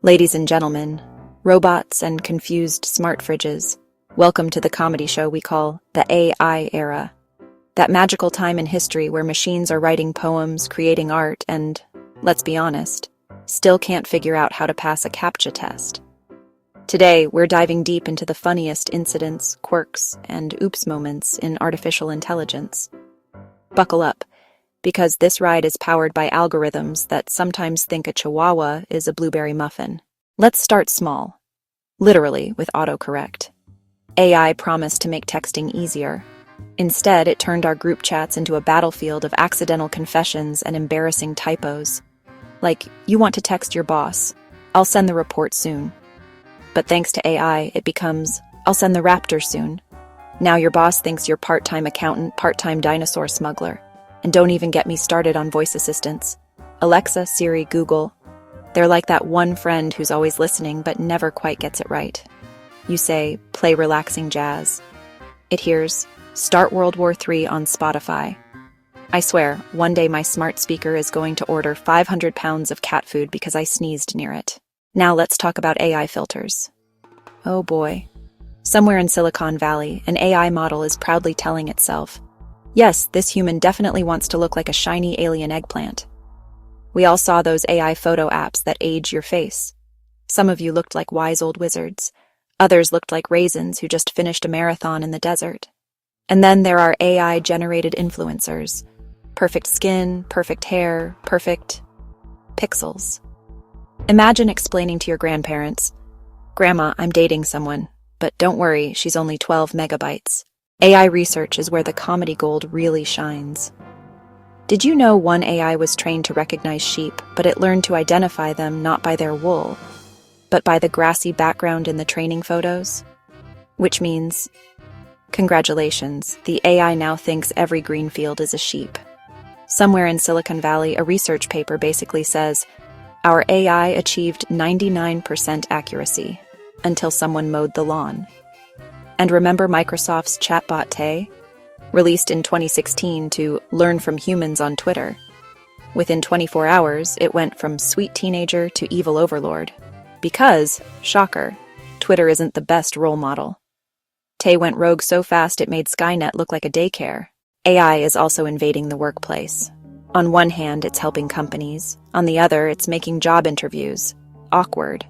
Ladies and gentlemen, robots and confused smart fridges, welcome to the comedy show we call the AI era. That magical time in history where machines are writing poems, creating art, and, let's be honest, still can't figure out how to pass a CAPTCHA test. Today, we're diving deep into the funniest incidents, quirks, and oops moments in artificial intelligence. Buckle up, because this ride is powered by algorithms that sometimes think a chihuahua is a blueberry muffin. Let's start small, literally with autocorrect. AI promised to make texting easier. Instead, it turned our group chats into a battlefield of accidental confessions and embarrassing typos. Like, you want to text your boss, I'll send the report soon. But thanks to AI, it becomes, I'll send the raptor soon. Now your boss thinks you're part-time accountant, part-time dinosaur smuggler. And don't even get me started on voice assistants. Alexa, Siri, Google. They're like that one friend who's always listening but never quite gets it right. You say, play relaxing jazz. It hears, start World War III on Spotify. I swear, one day my smart speaker is going to order 500 pounds of cat food because I sneezed near it. Now let's talk about AI filters. Oh boy. Somewhere in Silicon Valley, an AI model is proudly telling itself, yes, this human definitely wants to look like a shiny alien eggplant. We all saw those AI photo apps that age your face. Some of you looked like wise old wizards. Others looked like raisins who just finished a marathon in the desert. And then there are AI-generated influencers. Perfect skin, perfect hair, perfect pixels. Imagine explaining to your grandparents, Grandma, I'm dating someone, but don't worry, she's only 12 megabytes. AI research is where the comedy gold really shines. Did you know one AI was trained to recognize sheep, but it learned to identify them not by their wool, but by the grassy background in the training photos? Which means, congratulations, the AI now thinks every green field is a sheep. Somewhere in Silicon Valley, a research paper basically says, our AI achieved 99% accuracy until someone mowed the lawn. And remember Microsoft's chatbot Tay? Released in 2016 to learn from humans on Twitter. Within 24 hours, it went from sweet teenager to evil overlord. Because, shocker, Twitter isn't the best role model. Tay went rogue so fast it made Skynet look like a daycare. AI is also invading the workplace. On one hand, it's helping companies. On the other, it's making job interviews awkward.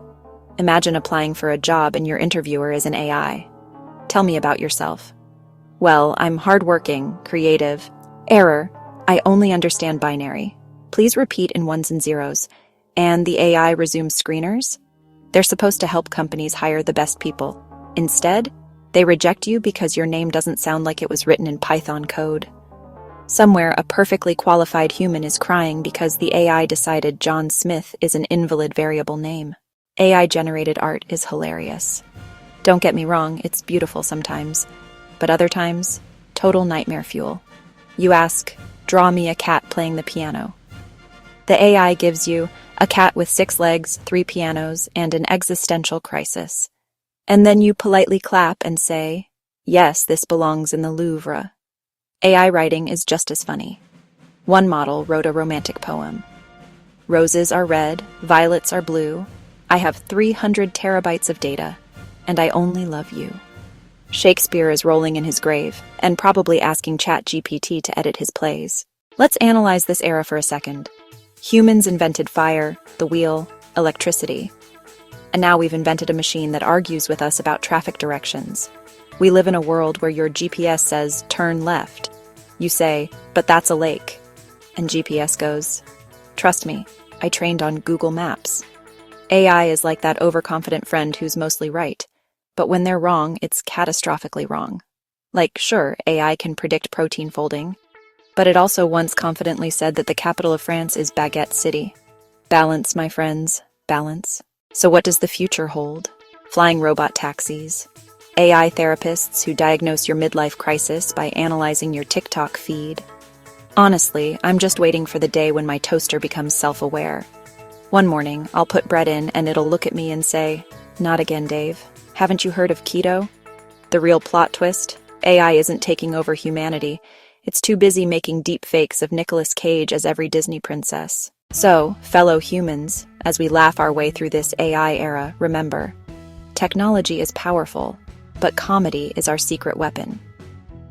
Imagine applying for a job and your interviewer is an AI. Tell me about yourself. Well, I'm hardworking, creative. Error, I only understand binary. Please repeat in ones and zeros. And the AI resumes screeners? They're supposed to help companies hire the best people. Instead, they reject you because your name doesn't sound like it was written in Python code. Somewhere, a perfectly qualified human is crying because the AI decided John Smith is an invalid variable name. AI-generated art is hilarious. Don't get me wrong, it's beautiful sometimes, but other times, total nightmare fuel. You ask, draw me a cat playing the piano. The AI gives you a cat with 6 legs, 3 pianos, and an existential crisis. And then you politely clap and say, yes, this belongs in the Louvre. AI writing is just as funny. One model wrote a romantic poem. Roses are red, violets are blue. I have 300 terabytes of data. And I only love you. Shakespeare is rolling in his grave and probably asking ChatGPT to edit his plays. Let's analyze this era for a second. Humans invented fire, the wheel, electricity. And now we've invented a machine that argues with us about traffic directions. We live in a world where your GPS says, turn left. You say, but that's a lake. And GPS goes, trust me, I trained on Google Maps. AI is like that overconfident friend who's mostly right. But when they're wrong, it's catastrophically wrong. Like, sure, AI can predict protein folding, but it also once confidently said that the capital of France is Baguette City. Balance, my friends, balance. So what does the future hold? Flying robot taxis, AI therapists who diagnose your midlife crisis by analyzing your TikTok feed. Honestly, I'm just waiting for the day when my toaster becomes self-aware. One morning, I'll put bread in and it'll look at me and say, not again, Dave. Haven't you heard of keto? The real plot twist? AI isn't taking over humanity. It's too busy making deep fakes of Nicolas Cage as every Disney princess. So, fellow humans, as we laugh our way through this AI era, remember, technology is powerful, but comedy is our secret weapon.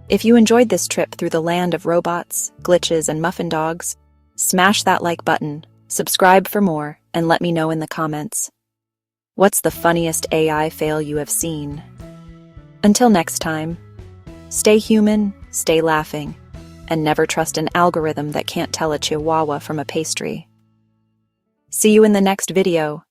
If you enjoyed this trip through the land of robots, glitches, and muffin dogs, smash that like button, subscribe for more, and let me know in the comments. What's the funniest AI fail you have seen? Until next time, stay human, stay laughing, and never trust an algorithm that can't tell a chihuahua from a pastry. See you in the next video.